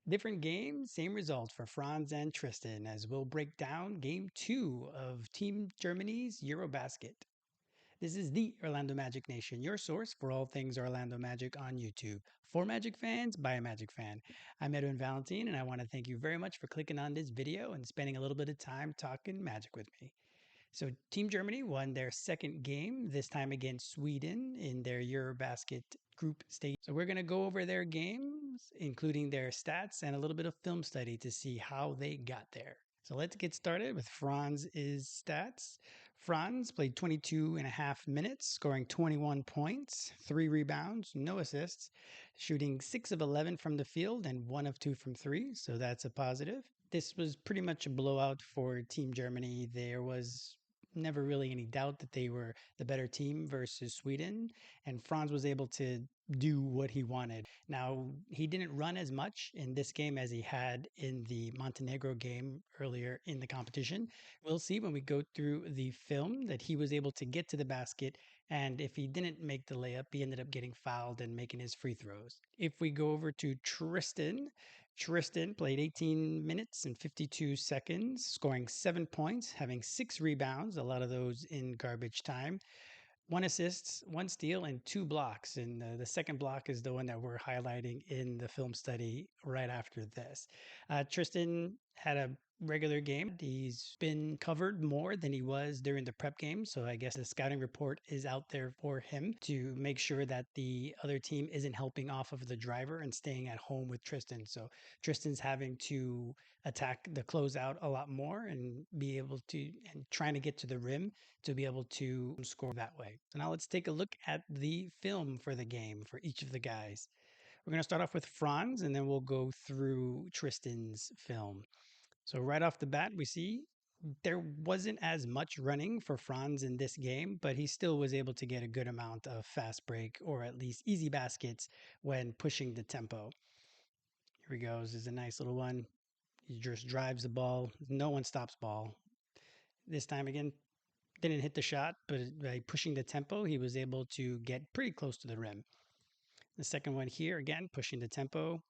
Different game, same result for Franz and Tristan as we'll break down game 2 of Team Germany's EuroBasket. This is the Orlando Magic Nation, your source for all things Orlando Magic on YouTube. For Magic fans, by a Magic fan. I'm Edwin Valentine, and I want to thank you very much for clicking on this video and spending a little bit of time talking Magic with me. So Team Germany won their second game, this time against Sweden in their EuroBasket group stage. So we're going to go over their games, including their stats and a little bit of film study to see how they got there. So let's get started with Franz's stats. Franz played 22 and a half minutes, scoring 21 points, 3 rebounds, no assists, shooting 6 of 11 from the field and 1 of 2 from 3. So that's a positive. This was pretty much a blowout for Team Germany. There was never really any doubt that they were the better team versus Sweden, and Franz was able to do what he wanted. Now, he didn't run as much in this game as he had in the Montenegro game earlier in the competition. We'll see when we go through the film that he was able to get to the basket, and if he didn't make the layup, he ended up getting fouled and making his free throws. If we go over to Tristan played 18 minutes and 52 seconds, scoring 7 points, having 6 rebounds, a lot of those in garbage time, 1 assist, 1 steal, and 2 blocks. And the second block is the one that we're highlighting in the film study right after this. Tristan had a regular game. He's been covered more than he was during the prep game. So I guess the scouting report is out there for him to make sure that the other team isn't helping off of the driver and staying at home with Tristan. So Tristan's having to attack the closeout a lot more and be able to, and trying to get to the rim to be able to score that way. So now let's take a look at the film for the game for each of the guys. We're going to start off with Franz and then we'll go through Tristan's film. So right off the bat, we see there wasn't as much running for Franz in this game, but he still was able to get a good amount of fast break or at least easy baskets when pushing the tempo. Here he goes. This is a nice little one. He just drives the ball. No one stops ball. This time again, didn't hit the shot, but by pushing the tempo, he was able to get pretty close to the rim. The second one here, again, pushing the tempo.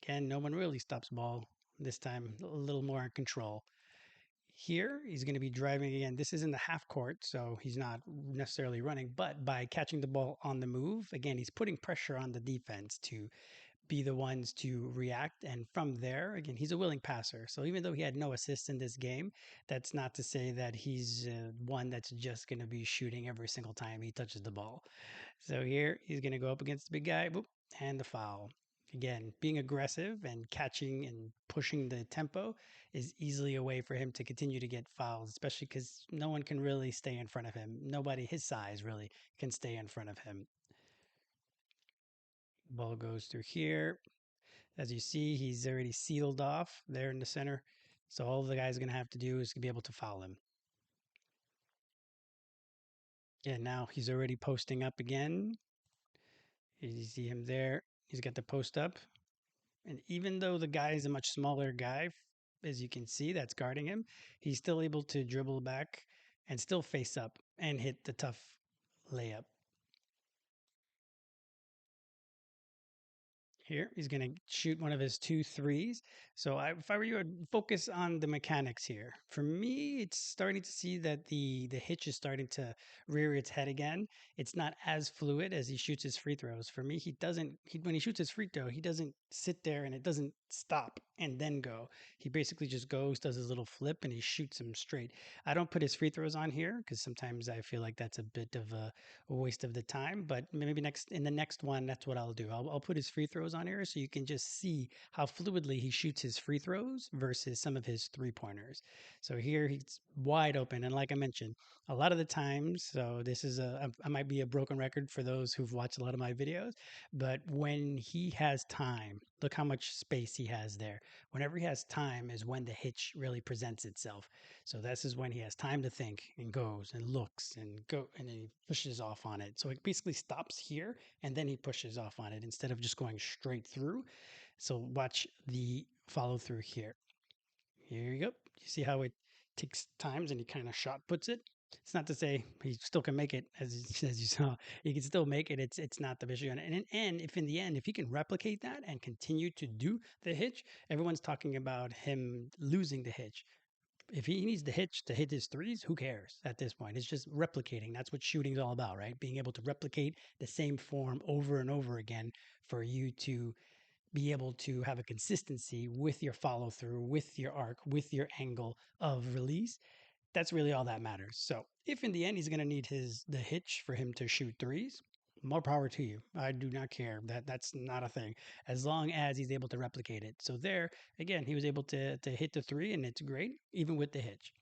Again, no one really stops ball. This time, a little more in control. Here, he's going to be driving again. This is in the half court, so he's not necessarily running, but by catching the ball on the move, again, he's putting pressure on the defense to be the ones to react. And from there, again, he's a willing passer. So even though he had no assists in this game, that's not to say that he's one that's just going to be shooting every single time he touches the ball. So here he's going to go up against the big guy, boop, and the foul. Again, being aggressive and catching and pushing the tempo is easily a way for him to continue to get fouls, especially because no one can really stay in front of him. Nobody his size really can stay in front of him. Ball goes through here. As you see, he's already sealed off there in the center. So all the guy's going to have to do is be able to foul him. And now he's already posting up again. You see him there. He's got the post up. And even though the guy is a much smaller guy, as you can see, that's guarding him, he's still able to dribble back and still face up and hit the tough layup. Here, he's going to shoot one of his 2 threes. So if I were you, I'd focus on the mechanics here. For me, it's starting to see that the hitch is starting to rear its head again. It's not as fluid as he shoots his free throws. For me, when he shoots his free throw, he doesn't sit there and it doesn't stop and then go. He basically just goes, does his little flip, and he shoots them straight. I don't put his free throws on here because sometimes I feel like that's a bit of a waste of the time, but maybe in the next one, that's what I'll do. I'll put his free throws on here so you can just see how fluidly he shoots his free throws versus some of his 3-pointers. So here he's wide open. And like I mentioned, a lot of the times, so this is I might be a broken record for those who've watched a lot of my videos, but when he has time, look how much space he has there. Whenever he has time is when the hitch really presents itself. So this is when he has time to think and goes and looks and and then he pushes off on it. So it basically stops here and then he pushes off on it instead of just going straight through. So watch the follow through here. Here you go. You see how it takes times and he kind of shot puts it. It's not to say he still can make it, as you saw, he can still make it. It's not the issue. And if in the end, if he can replicate that and continue to do the hitch, everyone's talking about him losing the hitch. If he needs the hitch to hit his threes, who cares at this point? It's just replicating. That's what shooting's all about, right? Being able to replicate the same form over and over again for you to be able to have a consistency with your follow through, with your arc, with your angle of release. That's really all that matters. So if in the end he's going to need the hitch for him to shoot threes, more power to you. I do not care. That's not a thing. As long as he's able to replicate it. So there again, he was able to hit the three, and it's great even with the hitch.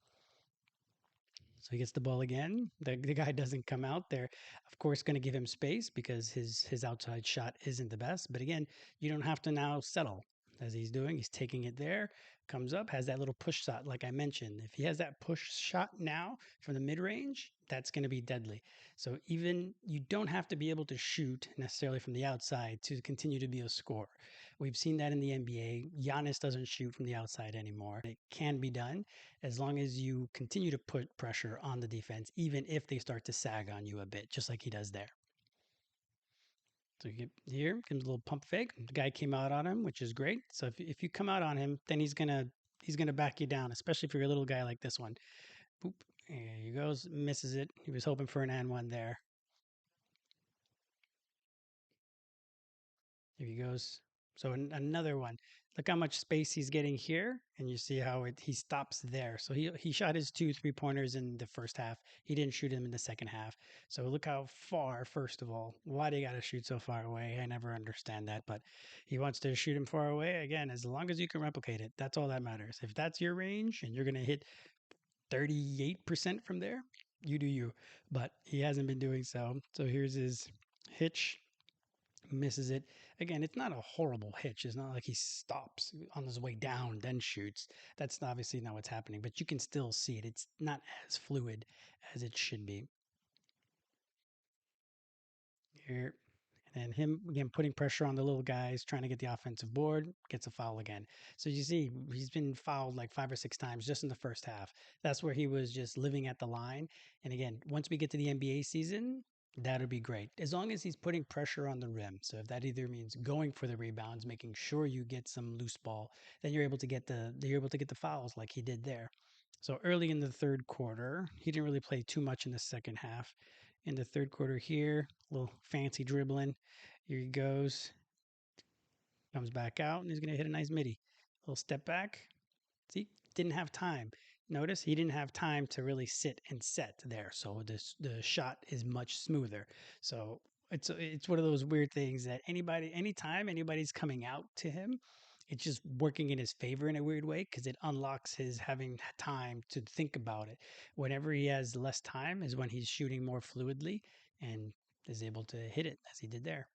So he gets the ball again. The guy doesn't come out. They're, of course, going to give him space because his outside shot isn't the best. But again, you don't have to now settle as he's doing. He's taking it there, comes up, has that little push shot, like I mentioned. If he has that push shot now from the mid range, that's going to be deadly. So even you don't have to be able to shoot necessarily from the outside to continue to be a scorer. We've seen that in the NBA. Giannis doesn't shoot from the outside anymore. It can be done as long as you continue to put pressure on the defense, even if they start to sag on you a bit, just like he does there. So you get here, comes a little pump fake. The guy came out on him, which is great. So if you come out on him, then he's gonna back you down, especially if you're a little guy like this one. Boop. There he goes, misses it. He was hoping for an and one there. Here he goes. So another one. Look how much space he's getting here, and you see how he stops there. So he shot his 2 3-pointers in the first half. He didn't shoot them in the second half. So look how far. First of all, why they got to shoot so far away? I never understand that, but he wants to shoot him far away. Again, as long as you can replicate it, that's all that matters. If that's your range and you're gonna hit 38% from there, you do you. But he hasn't been doing so. So here's his hitch, misses it. Again, it's not a horrible hitch. It's not like he stops on his way down, then shoots. That's obviously not what's happening, but you can still see it. It's not as fluid as it should be. Here, and then him again putting pressure on the little guys, trying to get the offensive board, gets a foul again. So you see, he's been fouled like 5 or 6 times just in the first half. That's where he was just living at the line. And again, once we get to the NBA season, that'll be great as long as he's putting pressure on the rim. So if that either means going for the rebounds, making sure you get some loose ball, then you're able to get the fouls like he did there. So early in the third quarter, he didn't really play too much in the second half. In the third quarter here, a little fancy dribbling. Here he goes. Comes back out and he's going to hit a nice midi. A little step back. See, didn't have time. Notice he didn't have time to really sit and set there. So the shot is much smoother. So it's one of those weird things that anytime anybody's coming out to him, it's just working in his favor in a weird way because it unlocks his having time to think about it. Whenever he has less time is when he's shooting more fluidly and is able to hit it as he did there.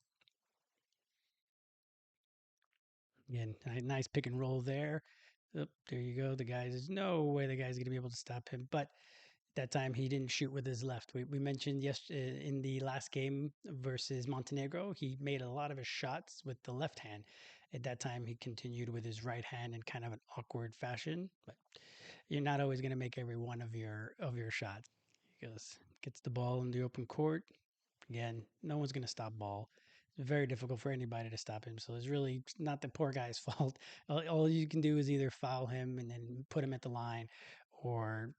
Again, a nice pick and roll there. Oh, there you go. There's no way the guy's going to be able to stop him. But that time he didn't shoot with his left. We mentioned in the last game versus Montenegro, he made a lot of his shots with the left hand. At that time, he continued with his right hand in kind of an awkward fashion. But you're not always going to make every one of your shots. He goes, gets the ball in the open court. Again, no one's going to stop ball. It's very difficult for anybody to stop him. So it's really not the poor guy's fault. All you can do is either foul him and then put him at the line, or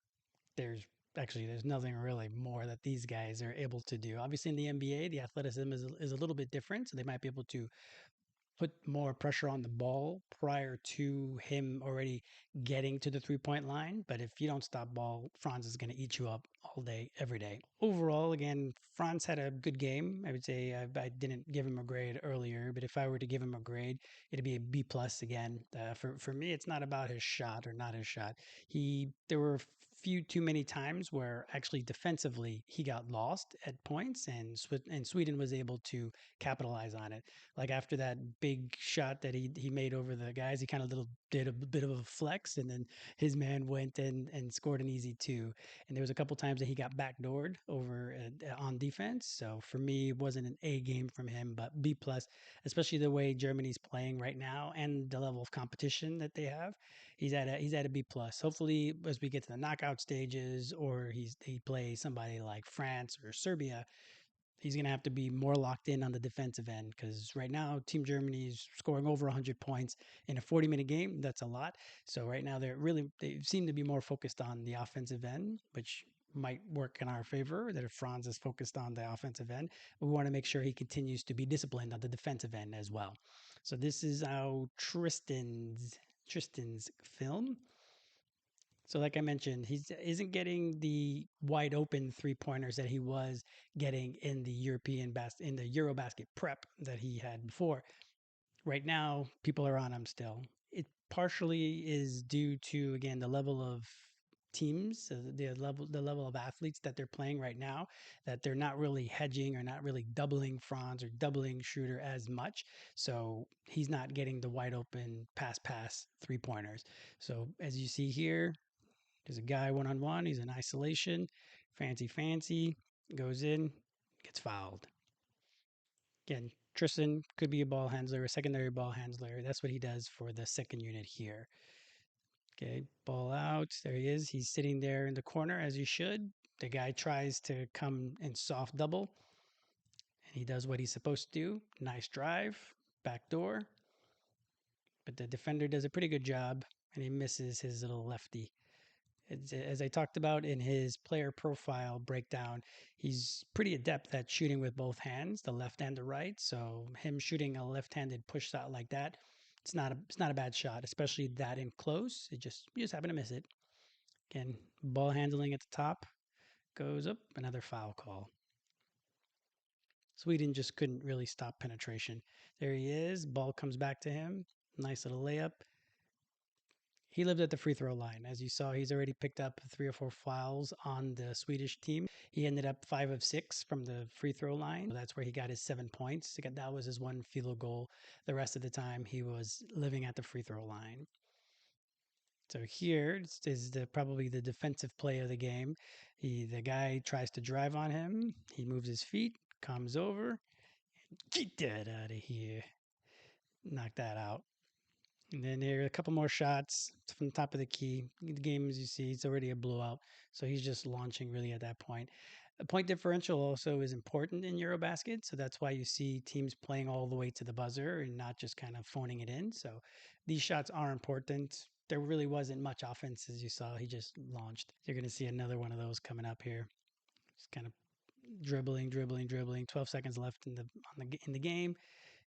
there's there's nothing really more that these guys are able to do. Obviously, in the NBA, the athleticism is a little bit different, so they might be able to put more pressure on the ball prior to him already getting to the 3 point line. But if you don't stop ball, Franz is going to eat you up all day, every day. Overall, again, Franz had a good game. I would say I didn't give him a grade earlier, but if I were to give him a grade, it'd be a B plus again. For me, it's not about his shot or not his shot. There were a few too many times where actually defensively he got lost at points, and Sweden was able to capitalize on it. Like after that big shot that he made over the guys, he kind of did a bit of a flex, and then his man went and scored an easy two. And there was a couple times that he got backdoored over on defense. So for me, it wasn't an A game from him, but B plus, especially the way Germany's playing right now and the level of competition that they have. He's at a B plus. Hopefully, as we get to the knockout knockout stages, or he plays somebody like France or Serbia, he's going to have to be more locked in on the defensive end because right now Team Germany is scoring over 100 points in a 40-minute game. That's a lot. So right now they seem to be more focused on the offensive end, which might work in our favor. That if Franz is focused on the offensive end, we want to make sure he continues to be disciplined on the defensive end as well. So this is how Tristan's film. So, like I mentioned, he isn't getting the wide open 3-pointers that he was getting in the in the EuroBasket prep that he had before. Right now, people are on him still. It partially is due to again the level of teams, the level of athletes that they're playing right now, that they're not really hedging or not really doubling Franz or doubling Shooter as much. So he's not getting the wide open pass 3-pointers. So as you see here, there's a guy one-on-one. He's in isolation. Fancy. Goes in, gets fouled. Again, Tristan could be a ball handler, a secondary ball handler. That's what he does for the second unit here. Okay, ball out. There he is. He's sitting there in the corner as he should. The guy tries to come in soft double, and he does what he's supposed to do. Nice drive, back door. But the defender does a pretty good job, and he misses his little lefty. As I talked about in his player profile breakdown, he's pretty adept at shooting with both hands, the left and the right. So him shooting a left-handed push shot like that, it's not a bad shot, especially that in close. You just happen to miss it. Again, ball handling at the top goes up, another foul call. Sweden just couldn't really stop penetration. There he is. Ball comes back to him. Nice little layup. He lived at the free throw line. As you saw, he's already picked up 3 or 4 fouls on the Swedish team. He ended up 5 of 6 from the free throw line. That's where he got his 7 points. That was his one field goal. The rest of the time, he was living at the free throw line. So here is probably the defensive play of the game. The guy tries to drive on him. He moves his feet, comes over, get that out of here. Knock that out. And then there are a couple more shots from the top of the key. The game, as you see, it's already a blowout. So he's just launching really at that point. A point differential also is important in EuroBasket. So that's why you see teams playing all the way to the buzzer and not just kind of phoning it in. So these shots are important. There really wasn't much offense, as you saw. He just launched. You're going to see another one of those coming up here. Just kind of dribbling. 12 seconds left in the game.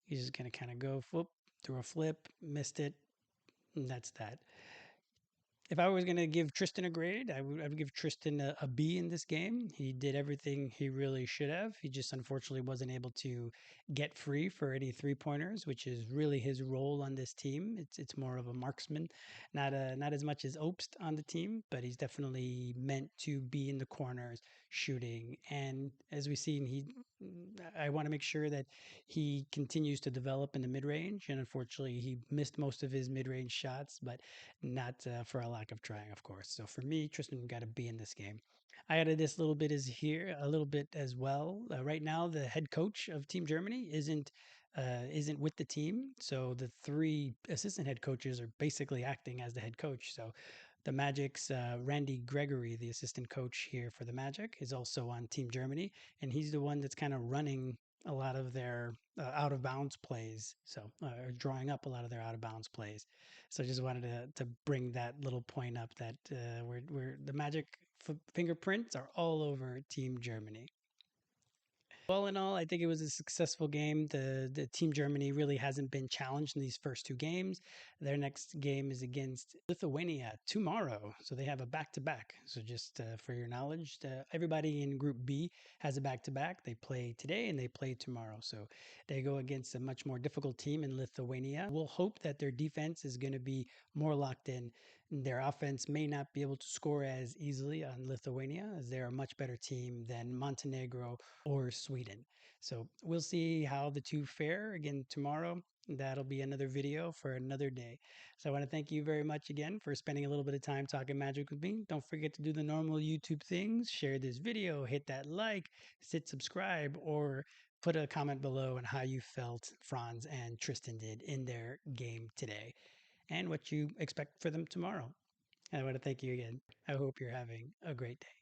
He's just going to kind of go whoop, threw a flip, missed it, and that's that. If I was going to give Tristan a grade, I would give Tristan a B in this game. He did everything he really should have. He just unfortunately wasn't able to get free for any 3-pointers, which is really his role on this team. It's more of a marksman, not as much as Obst on the team, but he's definitely meant to be in the corners shooting. And as we've seen, I want to make sure that he continues to develop in the mid range. And unfortunately, he missed most of his mid range shots, but not for a lack of trying, of course. So for me, Tristan got to be in this game. I added this little bit a little bit as well. Right now, the head coach of Team Germany isn't with the team, so the 3 assistant head coaches are basically acting as the head coach. So the Magic's Randy Gregory, the assistant coach here for the Magic, is also on Team Germany, and he's the one that's kind of running a lot of their out of bounds plays. So, drawing up a lot of their out of bounds plays. So, I just wanted to bring that little point up that we're the Magic fingerprints are all over Team Germany. All in all, I think it was a successful game. The Team Germany really hasn't been challenged in these first 2 games. Their next game is against Lithuania tomorrow. So they have a back-to-back. So just for your knowledge, everybody in Group B has a back-to-back. They play today and they play tomorrow. So they go against a much more difficult team in Lithuania. We'll hope that their defense is going to be more locked in. Their offense may not be able to score as easily on Lithuania, as they're a much better team than Montenegro or Sweden. So we'll see how the 2 fare again tomorrow. That'll be another video for another day. So I want to thank you very much again for spending a little bit of time talking magic with me. Don't forget to do the normal YouTube things. Share this video, hit that like, hit subscribe, or put a comment below on how you felt Franz and Tristan did in their game today and what you expect for them tomorrow. I want to thank you again. I hope you're having a great day.